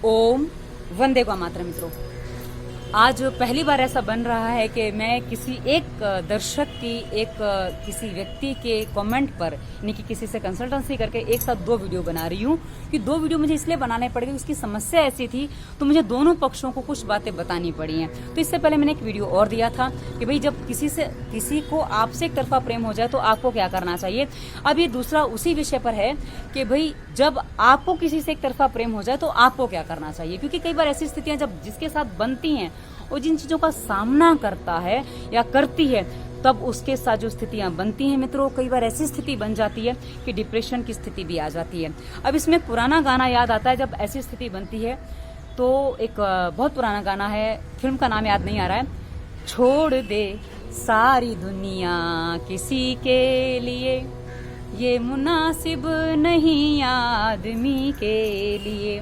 ओम वंदे गो मातरम। मित्रों, आज पहली बार ऐसा बन रहा है कि मैं किसी एक दर्शक की किसी व्यक्ति के कमेंट पर यानी कि किसी से कंसल्टेंसी करके एक साथ दो वीडियो बना रही हूँ। कि दो वीडियो मुझे इसलिए बनाने पड़ गई, उसकी समस्या ऐसी थी तो मुझे दोनों पक्षों को कुछ बातें बतानी पड़ी हैं। तो इससे पहले मैंने एक वीडियो और दिया था कि भाई जब किसी को आपसे एक तरफा प्रेम हो जाए तो आपको क्या करना चाहिए। अब ये दूसरा उसी विषय पर है कि भाई जब आपको किसी से एक तरफा प्रेम हो जाए तो आपको क्या करना चाहिए। क्योंकि कई बार ऐसी स्थितियां जब जिसके साथ बनती हैं और जिन चीजों का सामना करता है या करती है, तब उसके साथ जो स्थितियां बनती हैं मित्रों, कई बार ऐसी स्थिति बन जाती है कि डिप्रेशन की स्थिति भी आ जाती है। अब इसमें पुराना गाना याद आता है जब ऐसी स्थिति बनती है। तो एक बहुत पुराना गाना है, फिल्म का नाम याद नहीं आ रहा है। छोड़ दे सारी दुनिया किसी के लिए, ये मुनासिब नहीं आदमी के लिए,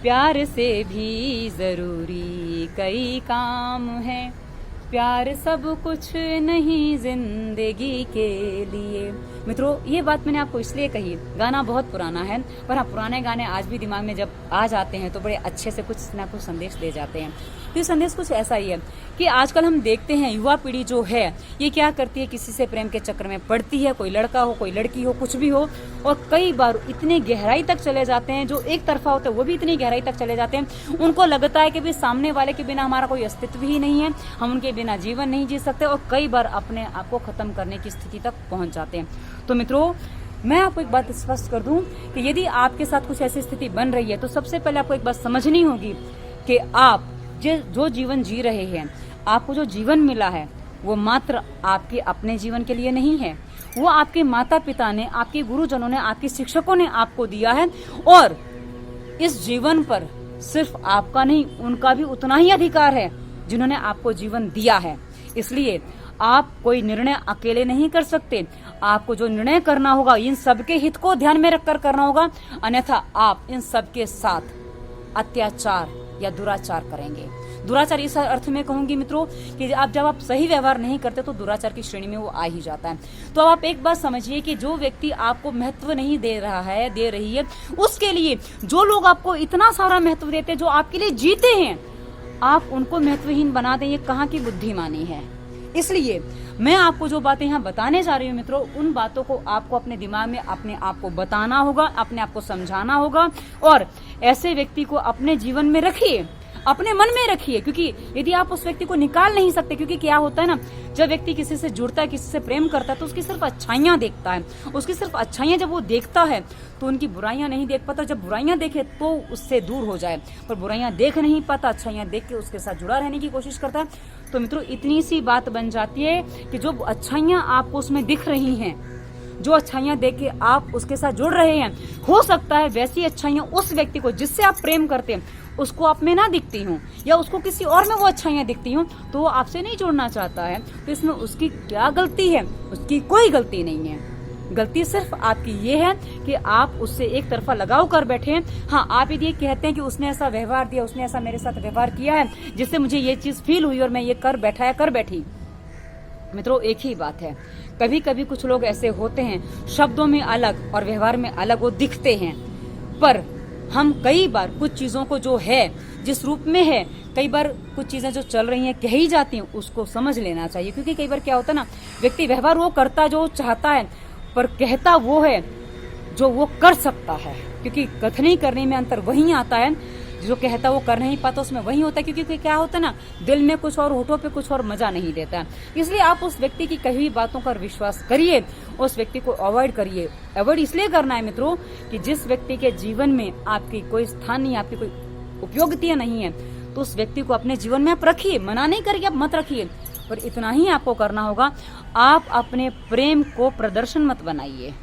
प्यार से भी जरूरी कई काम है, प्यार सब कुछ नहीं जिंदगी के लिए। मित्रों, ये बात मैंने आपको इसलिए कही, गाना बहुत पुराना है, पर हाँ, पुराने गाने आज भी दिमाग में जब आ जाते हैं तो बड़े अच्छे से कुछ ना कुछ संदेश दे जाते हैं। तो ये संदेश कुछ ऐसा ही है कि आजकल हम देखते हैं युवा पीढ़ी जो है ये क्या करती है, किसी से प्रेम के चक्कर में पड़ती है, कोई लड़का हो कोई लड़की हो कुछ भी हो, और कई बार इतनी गहराई तक चले जाते हैं, जो एक तरफा होते हैं वो भी इतनी गहराई तक चले जाते हैं। उनको लगता है कि भी सामने वाले के बिना हमारा कोई अस्तित्व ही नहीं है, हम उनके बिना जीवन नहीं जी सकते, और कई बार अपने आप को खत्म करने की स्थिति तक पहुंच जाते हैं। तो मित्रों, मैं आपको एक बात स्पष्ट कर दूं कि यदि आपके साथ कुछ ऐसी स्थिति बन रही है तो सबसे पहले आपको एक बात समझनी होगी कि आप जो जीवन जी रहे हैं, आपको जो जीवन मिला है वो मात्र आपके अपने जीवन के लिए नहीं है, वो आपके माता पिता ने, आपके गुरुजनों ने, आपके शिक्षकों ने आपको दिया है। और इस जीवन पर सिर्फ आपका नहीं, उनका भी उतना ही अधिकार है जिन्होंने आपको जीवन दिया है। इसलिए आप कोई निर्णय अकेले नहीं कर सकते, आपको जो निर्णय करना होगा इन सबके हित को ध्यान में रखकर करना होगा, अन्यथा आप इन सबके साथ अत्याचार या दुराचार करेंगे। दुराचार इस अर्थ में कहूंगी मित्रों कि जब आप सही व्यवहार नहीं करते तो दुराचार की श्रेणी में वो आ ही जाता है। तो अब आप एक बात समझिए कि जो व्यक्ति आपको महत्व नहीं दे रहा है, दे रही है, उसके लिए जो लोग आपको इतना सारा महत्व देते हैं, जो आपके लिए जीते हैं, आप उनको महत्वहीन बना दें, ये कहाँ की बुद्धिमानी है। इसलिए मैं आपको जो बातें यहाँ बताने जा रही हूँ मित्रों, उन बातों को आपको अपने दिमाग में अपने आप को बताना होगा, अपने आप को समझाना होगा, और ऐसे व्यक्ति को अपने जीवन में रखिए, अपने मन में रखिए। क्योंकि यदि आप उस व्यक्ति को निकाल नहीं सकते, क्योंकि क्या होता है ना, जब व्यक्ति किसी से जुड़ता है, किसी से प्रेम करता है, तो उसकी सिर्फ अच्छाइयां देखता है, उसकी सिर्फ अच्छाइयां जब वो देखता है तो उनकी बुराइयां नहीं देख पाता। जब बुराइयां देखे तो उससे दूर हो जाए, पर बुराइयां देख नहीं पाता, अच्छाइयां देख के उसके साथ जुड़ा रहने की कोशिश करता है। तो मित्रों, इतनी सी बात बन जाती है कि जो अच्छाइयां आपको उसमें दिख रही हैं, जो अच्छाइयां देख के आप उसके साथ जुड़ रहे हैं, हो सकता है वैसी अच्छाइयां उस व्यक्ति को जिससे आप प्रेम करते हैं उसको आप में ना दिखती हूँ, या उसको किसी और में वो अच्छाइयां दिखती हूँ, तो वो आपसे नहीं जुड़ना चाहता है। तो इसमें उसकी क्या गलती है? उसकी कोई गलती नहीं है। गलती सिर्फ आपकी ये है कि आप उससे एक तरफा लगाव कर बैठे हैं। हाँ, आप यदि कहते हैं कि उसने ऐसा व्यवहार दिया, उसने ऐसा मेरे साथ व्यवहार किया है जिससे मुझे ये चीज फील हुई और मैं ये कर बैठा या कर बैठी। मित्रों, एक ही बात है, कभी कभी कुछ लोग ऐसे होते हैं, शब्दों में अलग और व्यवहार में अलग वो दिखते हैं, पर हम कई बार कुछ चीजों को जो है, जिस रूप में है, कई बार कुछ चीजें जो चल रही हैं, कही जाती हैं, उसको समझ लेना चाहिए। क्योंकि कई बार क्या होता है ना, व्यक्ति व्यवहार वो करता जो चाहता है, पर कहता वो है जो वो कर सकता है। क्योंकि कथनी करने में अंतर वही आता है, जो कहता वो कर नहीं पाता उसमें वही होता है। क्योंकि क्या होता है ना, दिल में कुछ और, होठों पे कुछ और, मजा नहीं देता। इसलिए आप उस व्यक्ति की कही हुई बातों पर विश्वास करिए, उस व्यक्ति को अवॉइड करिए। अवॉइड इसलिए करना है मित्रों कि जिस व्यक्ति के जीवन में आपकी कोई स्थान नहीं, आपकी कोई उपयोगिता नहीं है, तो उस व्यक्ति को अपने जीवन में आप रखिए, मना नहीं करिए, आप मत रखिए, पर इतना ही आपको करना होगा, आप अपने प्रेम को प्रदर्शन मत बनाइए।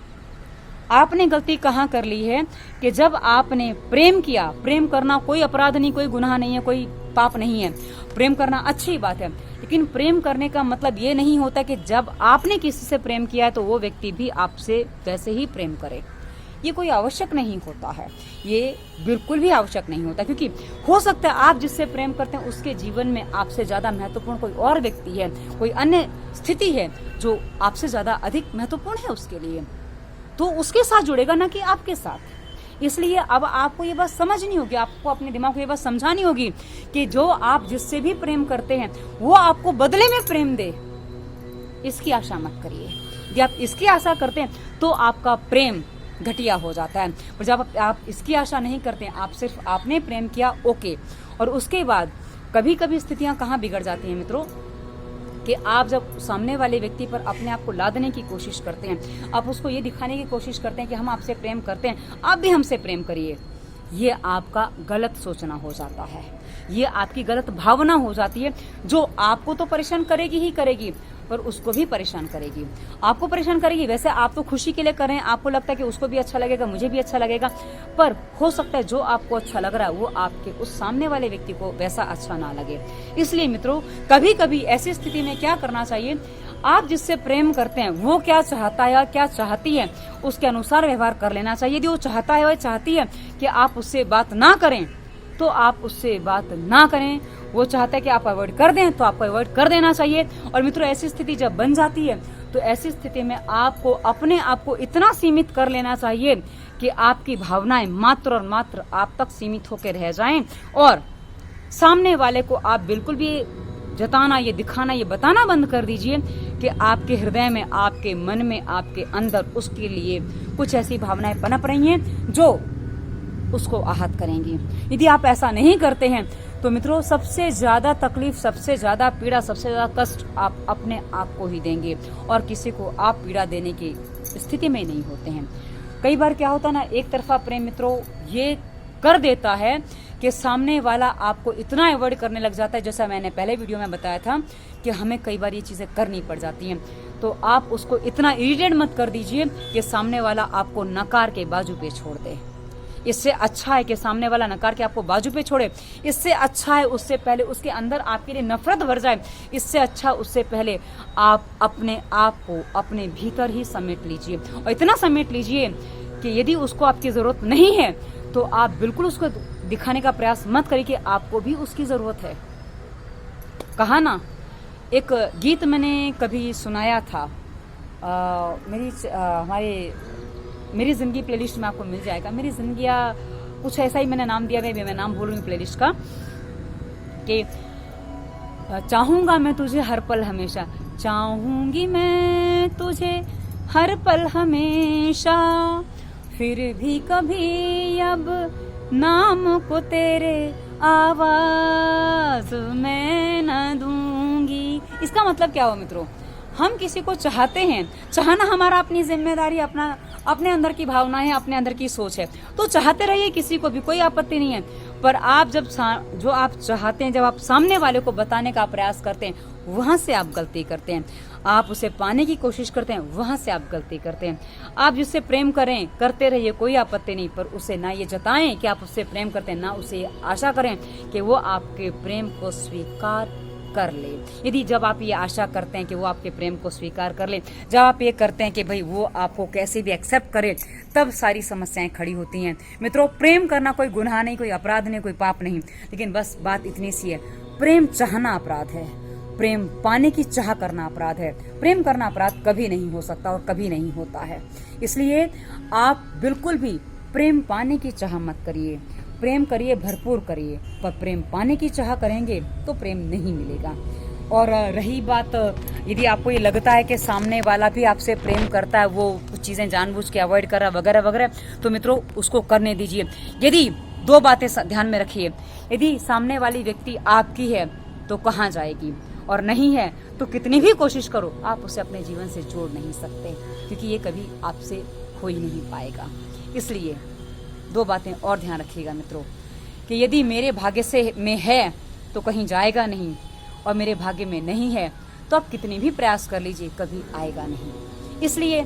आपने गलती कहाँ कर ली है कि जब आपने प्रेम किया, प्रेम करना कोई अपराध नहीं, कोई गुनाह नहीं है, कोई पाप नहीं है, प्रेम करना अच्छी बात है, लेकिन प्रेम करने का मतलब ये नहीं होता कि जब आपने किसी से प्रेम किया है तो वो व्यक्ति भी आपसे वैसे ही प्रेम करे। ये कोई आवश्यक नहीं होता है, ये बिल्कुल भी आवश्यक नहीं होता। क्योंकि हो सकता है आप जिससे प्रेम करते हैं उसके जीवन में आपसे ज्यादा महत्वपूर्ण कोई और व्यक्ति है, कोई अन्य स्थिति है जो आपसे ज्यादा अधिक महत्वपूर्ण है उसके लिए, तो उसके साथ जुड़ेगा, ना कि आपके साथ। इसलिए अब आपको ये बात समझनी होगी, आपको अपने दिमाग को ये बात समझानी होगी कि जो आप जिससे भी प्रेम करते हैं वो आपको बदले में प्रेम दे, इसकी आशा मत करिए। यदि आप इसकी आशा करते हैं तो आपका प्रेम घटिया हो जाता है। पर जब आप इसकी आशा नहीं करते हैं, आप सिर्फ आपने प्रेम किया, ओके, और उसके बाद कभी कभी स्थितियां कहाँ बिगड़ जाती हैं मित्रों, कि आप जब सामने वाले व्यक्ति पर अपने आप को लादने की कोशिश करते हैं, आप उसको ये दिखाने की कोशिश करते हैं कि हम आपसे प्रेम करते हैं, आप भी हमसे प्रेम करिए, ये आपका गलत सोचना हो जाता है, ये आपकी गलत भावना हो जाती है, जो आपको तो परेशान करेगी ही करेगी, पर उसको भी परेशान करेगी। आपको परेशान करेगी, वैसे आप तो खुशी के लिए कर रहे हैं, आपको लगता है कि उसको भी अच्छा लगेगा, मुझे भी अच्छा लगेगा, पर हो सकता है जो आपको अच्छा लग रहा है वो आपके उस सामने वाले व्यक्ति को वैसा अच्छा ना लगे। इसलिए मित्रों, कभी कभी ऐसी स्थिति में क्या करना चाहिए, आप जिससे प्रेम करते हैं वो क्या चाहता है या क्या चाहती है, उसके अनुसार व्यवहार कर लेना चाहिए। यदि वो चाहता है या चाहती है कि आप उससे बात ना करें तो आप उससे बात ना करें, वो चाहता है कि आप अवॉइड कर दें तो आपको अवॉइड कर देना चाहिए। और मित्रों, ऐसी स्थिति जब बन जाती है तो ऐसी स्थिति में आपको अपने आप को इतना सीमित कर लेना चाहिए कि आपकी भावनाएं मात्र और मात्र आप तक सीमित होकर रह जाएं, और सामने वाले को आप बिल्कुल भी जताना, ये दिखाना, ये बताना बंद कर दीजिए कि आपके हृदय में, आपके मन में, आपके अंदर उसके लिए कुछ ऐसी भावनाएं पनप रही हैं जो उसको आहत करेंगी। यदि आप ऐसा नहीं करते हैं तो मित्रों, सबसे ज्यादा तकलीफ, सबसे ज्यादा पीड़ा, सबसे ज्यादा कष्ट आप अपने आप को ही देंगे, और किसी को आप पीड़ा देने की स्थिति में नहीं होते हैं। कई बार क्या होता है ना, एक तरफा प्रेम मित्रों ये कर देता है कि सामने वाला आपको इतना अवॉइड करने लग जाता है, जैसा मैंने पहले वीडियो में बताया था कि हमें कई बार ये चीजें करनी पड़ जाती हैं। तो आप उसको इतना इरिटेट मत कर दीजिए कि सामने वाला आपको नकार के बाजू पे छोड़ दे। इससे अच्छा है कि सामने वाला नकार के आपको बाजू पे छोड़े, इससे अच्छा है उससे पहले उसके अंदर आपके लिए नफरत भर जाए, इससे अच्छा उससे पहले आप अपने आप को अपने भीतर ही समेट लीजिए, और इतना समेट लीजिए कि यदि उसको आपकी जरूरत नहीं है तो आप बिल्कुल उसको दिखाने का प्रयास मत करिए कि आपको भी उसकी जरूरत है। कहा ना, एक गीत मैंने कभी सुनाया था, मेरी जिंदगी प्लेलिस्ट में आपको मिल जाएगा, मेरी जिंदगी कुछ ऐसा ही मैंने नाम दिया, मैं नाम भूल रही हूँ प्लेलिस्ट का, कि चाहूंगा मैं तुझे हर पल हमेशा, चाहूंगी मैं तुझे हर पल हमेशा, फिर भी कभी अब नाम को तेरे आवाज मैं न दूंगी। इसका मतलब क्या हुआ मित्रों, हम किसी को चाहते हैं, चाहना हमारा अपनी जिम्मेदारी, अपने अंदर की भावना है, अपने अंदर की सोच है, तो चाहते रहिए किसी को भी, कोई आपत्ति नहीं है। पर आप जब जो आप चाहते हैं, जब आप सामने वाले को बताने का प्रयास करते हैं, वहां से आप गलती करते हैं। आप उसे पाने की कोशिश करते हैं, वहां से आप गलती करते हैं। आप जिससे प्रेम करें, करते रहिए, कोई आपत्ति नहीं, पर उसे ना ये जताएं कि आप उससे प्रेम करते हैं, ना उसे आशा करें कि वो आपके प्रेम को स्वीकार कर ले। यदि जब आप ये आशा करते हैं कि वो आपके प्रेम को स्वीकार कर ले, जब आप ये करते हैं कि भाई वो आपको कैसे भी एक्सेप्ट करे, तब सारी समस्याएं खड़ी होती हैं। मित्रों, प्रेम करना कोई गुनाह नहीं, कोई अपराध नहीं, कोई पाप नहीं, लेकिन बस बात इतनी सी है, प्रेम चाहना अपराध है, प्रेम पाने की चाह करना अपराध है। प्रेम करना अपराध कभी नहीं हो सकता और कभी नहीं होता है। इसलिए आप बिल्कुल भी प्रेम पाने की चाह मत करिए, प्रेम करिए, भरपूर करिए, पर प्रेम पाने की चाह करेंगे तो प्रेम नहीं मिलेगा। और रही बात, यदि आपको ये लगता है कि सामने वाला भी आपसे प्रेम करता है, वो कुछ चीजें जानबूझ के अवॉइड कर रहा है वगैरह वगैरह, तो मित्रों उसको करने दीजिए। यदि दो बातें ध्यान में रखिए, यदि सामने वाली व्यक्ति आपकी है तो कहाँ जाएगी, और नहीं है तो कितनी भी कोशिश करो आप उसे अपने जीवन से जोड़ नहीं सकते, क्योंकि ये कभी आपसे हो ही नहीं पाएगा। इसलिए दो बातें और ध्यान रखिएगा मित्रों, कि यदि मेरे भाग्य से में है तो कहीं जाएगा नहीं, और मेरे भाग्य में नहीं है तो आप कितने भी प्रयास कर लीजिए कभी आएगा नहीं। इसलिए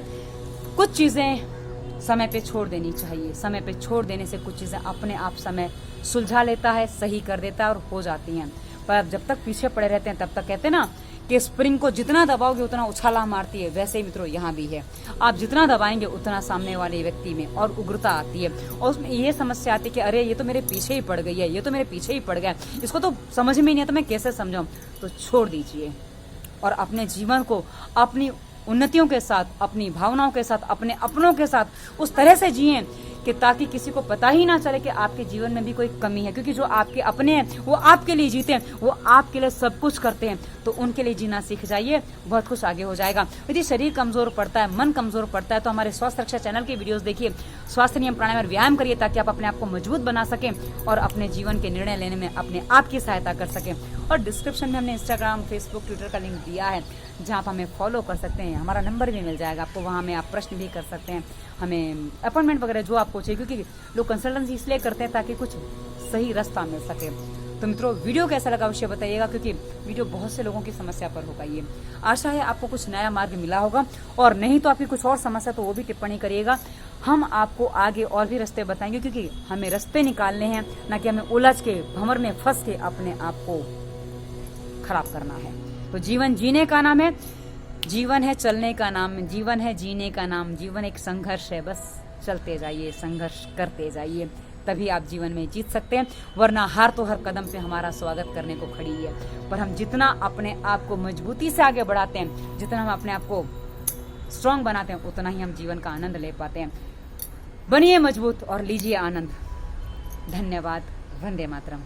कुछ चीजें समय पे छोड़ देनी चाहिए। समय पे छोड़ देने से कुछ चीजें अपने आप समय सुलझा लेता है, सही कर देता है और हो जाती हैं। पर आप जब तक पीछे पड़े रहते हैं तब तक, कहते हैं ना कि स्प्रिंग को जितना दबाओगे उतना उछाला मारती है, वैसे ही मित्रों यहाँ भी है, आप जितना दबाएंगे उतना सामने वाले व्यक्ति में और उग्रता आती है, और उसमें ये समस्या आती है कि अरे ये तो मेरे पीछे ही पड़ गई है, ये तो मेरे पीछे ही पड़ गया, इसको तो समझ में नहीं आता, मैं कैसे समझाऊं। तो छोड़ दीजिए और अपने जीवन को अपनी उन्नतियों के साथ, अपनी भावनाओं के साथ, अपने अपनों के साथ उस तरह से जिए कि ताकि किसी को पता ही ना चले कि आपके जीवन में भी कोई कमी है, क्योंकि जो आपके अपने हैं वो आपके लिए जीते हैं, वो आपके लिए सब कुछ करते हैं, तो उनके लिए जीना सीख जाइए, बहुत कुछ आगे हो जाएगा। यदि शरीर कमजोर पड़ता है, मन कमजोर पड़ता है, तो हमारे स्वास्थ्य रक्षा चैनल के वीडियोस देखिए, स्वास्थ्य नियम प्राणायाम और व्यायाम करिए ताकि आप अपने आप को मजबूत बना सकें और अपने जीवन के निर्णय लेने में अपने आप की सहायता कर सकें। और डिस्क्रिप्शन में हमने इंस्टाग्राम, फेसबुक, ट्विटर का लिंक दिया है जहाँ आप हमें फॉलो कर सकते हैं, हमारा नंबर भी मिल जाएगा आपको, वहाँ में आप प्रश्न भी कर सकते हैं, हमें अपॉइंटमेंट वगैरह जो आपको चाहिए, क्योंकि लोग कंसल्टेंसी इसलिए करते हैं ताकि कुछ सही रास्ता मिल सके। तो मित्रों, वीडियो कैसा लगा अवश्य बताइएगा, क्योंकि वीडियो बहुत से लोगों की समस्या पर होगा। ये आशा है आपको कुछ नया मार्ग मिला होगा, और नहीं तो आपकी कुछ और समस्या तो वो भी टिप्पणी करिएगा, हम आपको आगे और भी रास्ते बताएंगे, क्योंकि हमें रास्ते निकालने हैं, ना कि हमें उलझ के भंवर में फंस के अपने आप को खराब करना है। तो जीवन जीने का नाम है, जीवन है चलने का नाम, जीवन है जीने का नाम, जीवन एक संघर्ष है, बस चलते जाइए, संघर्ष करते जाइए, तभी आप जीवन में जीत सकते हैं, वरना हार तो हर कदम पे हमारा स्वागत करने को खड़ी है। पर हम जितना अपने आप को मजबूती से आगे बढ़ाते हैं, जितना हम अपने आप को स्ट्रांग बनाते हैं, उतना ही हम जीवन का आनंद ले पाते हैं। बनिए मजबूत और लीजिए आनंद। धन्यवाद। वंदे मातरम।